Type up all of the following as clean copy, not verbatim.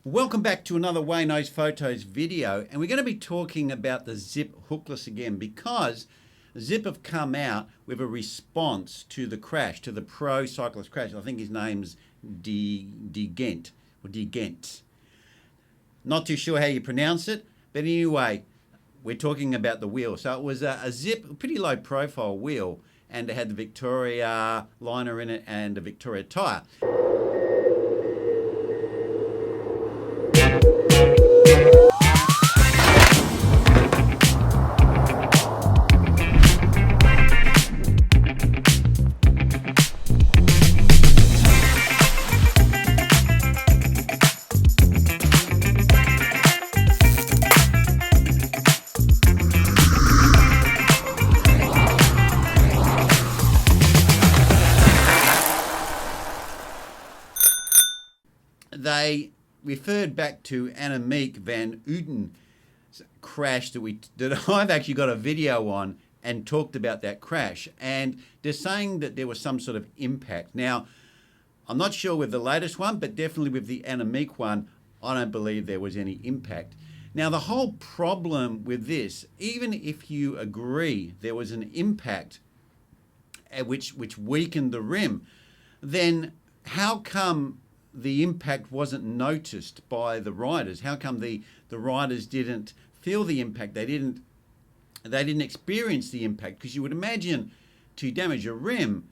Welcome back to another Waynosfotos video, and we're going to be talking about the Zipp hookless again because Zipp have come out with a response to the crash, to the pro cyclist crash. I think his name's Gendt or Gendt. Not too sure how you pronounce it, but anyway, we're talking about the wheel. So it was a Zipp, pretty low profile wheel, and it had the Victoria liner in it and a Victoria tyre. They referred back to Annemiek van Uten's crash that I've actually got a video on and talked about that crash. And they're saying that there was some sort of impact. Now, I'm not sure with the latest one, but definitely with the Annemiek one, I don't believe there was any impact. Now, the whole problem with this, even if you agree there was an impact which weakened the rim, then how come the impact wasn't noticed by the riders? How come the riders didn't feel the impact? They didn't experience the impact? Because you would imagine to damage a rim,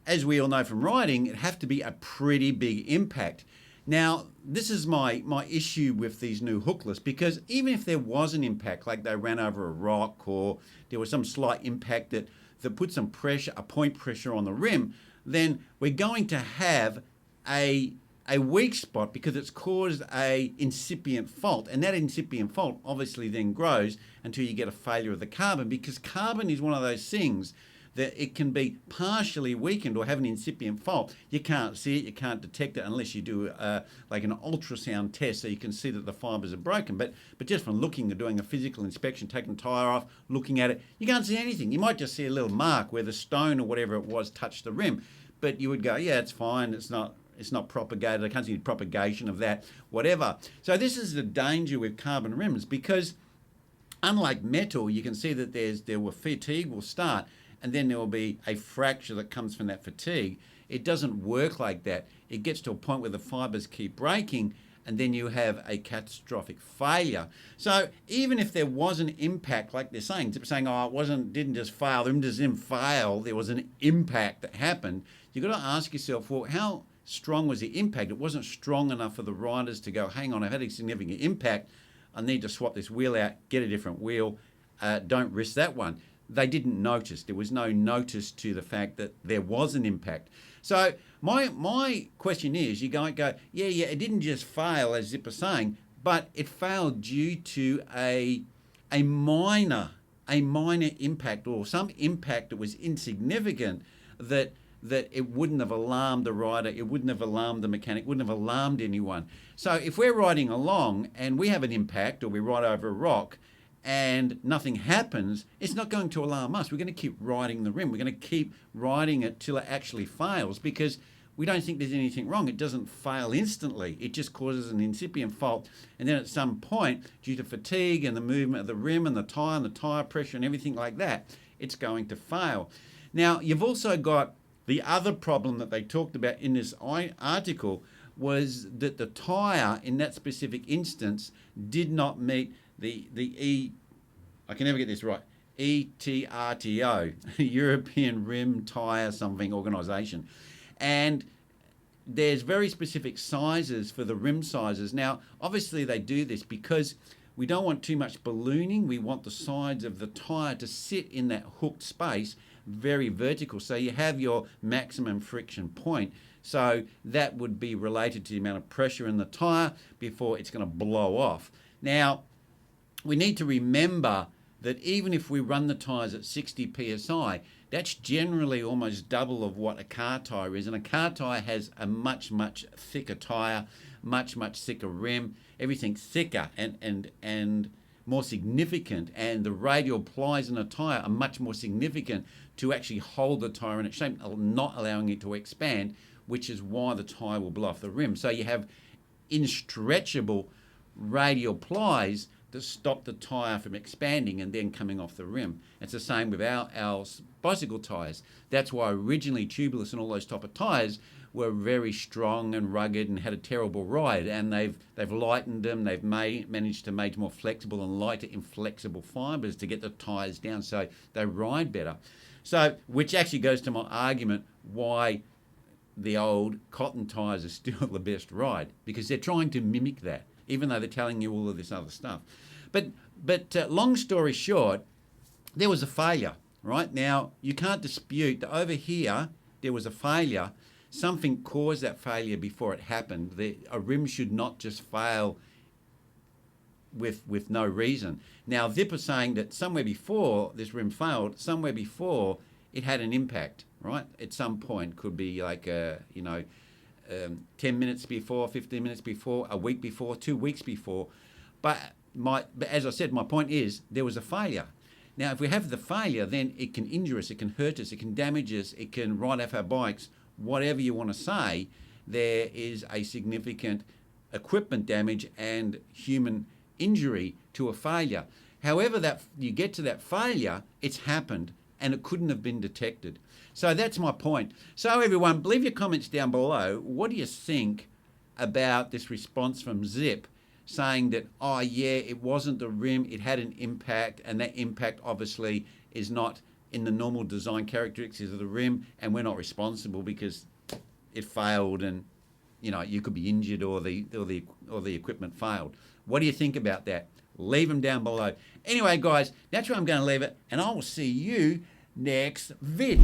as we all know from riding, it'd have to be a pretty big impact. Now, this is my issue with these new hookless, because even if there was an impact, like they ran over a rock or there was some slight impact that put some pressure, a point pressure on the rim, then we're going to have a weak spot because it's caused a incipient fault, and that incipient fault obviously then grows until you get a failure of the carbon, because carbon is one of those things that it can be partially weakened or have an incipient fault. You can't see it, you can't detect it unless you do like an ultrasound test so you can see that the fibers are broken. But just from looking and doing a physical inspection, taking the tyre off, looking at it, you can't see anything. You might just see a little mark where the stone or whatever it was touched the rim, but you would go, yeah, it's fine, it's not propagated, I can't see any propagation of that, whatever. So this is the danger with carbon rims, because unlike metal, you can see that fatigue will start, and then there will be a fracture that comes from that fatigue. It doesn't work like that. It gets to a point where the fibers keep breaking, and then you have a catastrophic failure. So even if there was an impact, like they're saying, oh, didn't just fail, the rim didn't fail, there was an impact that happened, you've got to ask yourself, well, how strong was the impact? It wasn't strong enough for the riders to go, hang on, I've had a significant impact, I need to swap this wheel out, get a different wheel, don't risk that one. They didn't notice. There was no notice to the fact that there was an impact. So my question is, you go, yeah, it didn't just fail, as Zipp is saying, but it failed due to a minor impact, or some impact that was insignificant, that it wouldn't have alarmed the rider, it wouldn't have alarmed the mechanic, wouldn't have alarmed anyone. So if we're riding along and we have an impact, or we ride over a rock and nothing happens, it's not going to alarm us. We're going to keep riding the rim. We're going to keep riding it till it actually fails, because we don't think there's anything wrong. It doesn't fail instantly. It just causes an incipient fault. And then at some point, due to fatigue and the movement of the rim and the tyre pressure and everything like that, it's going to fail. Now, you've also got the other problem that they talked about in this article, was that the tyre in that specific instance did not meet I can never get this right, ETRTO, European Rim Tyre something organisation. And there's very specific sizes for the rim sizes. Now, obviously they do this because we don't want too much ballooning. We want the sides of the tyre to sit in that hooked space, very vertical. So you have your maximum friction point. So that would be related to the amount of pressure in the tyre before it's going to blow off. Now, we need to remember that even if we run the tyres at 60 psi, that's generally almost double of what a car tyre is. And a car tyre has a much thicker tyre, much thicker rim, everything thicker and more significant. And the radial plies in a tyre are much more significant to actually hold the tyre in its shape, not allowing it to expand, which is why the tyre will blow off the rim. So you have instretchable radial plies that stop the tyre from expanding and then coming off the rim. It's the same with our bicycle tyres. That's why originally tubeless and all those type of tyres were very strong and rugged and had a terrible ride, and they've lightened them. They've managed to make more flexible and lighter inflexible fibres to get the tyres down so they ride better. So, which actually goes to my argument why the old cotton tyres are still the best ride, because they're trying to mimic that, even though they're telling you all of this other stuff. But long story short, there was a failure, right? Now, you can't dispute that over here, there was a failure. Something caused that failure before it happened. A rim should not just fail with no reason. Now, Zipp is saying that somewhere before this rim failed, somewhere before it had an impact, right? At some point, could be like 10 minutes before, 15 minutes before, a week before, 2 weeks before. But as I said, my point is there was a failure. Now, if we have the failure, then it can injure us, it can hurt us, it can damage us, it can ride off our bikes, whatever you want to say. There is a significant equipment damage and human injury to a failure. However, that you get to that failure, it's happened and it couldn't have been detected. So that's my point. So everyone, leave your comments down below. What do you think about this response from Zipp saying that, oh yeah, it wasn't the rim, it had an impact, and that impact obviously is not in the normal design characteristics of the rim, and we're not responsible because it failed and you could be injured or the equipment failed. What do you think about that? Leave them down below. Anyway, guys, that's where I'm going to leave it, and I will see you next vid.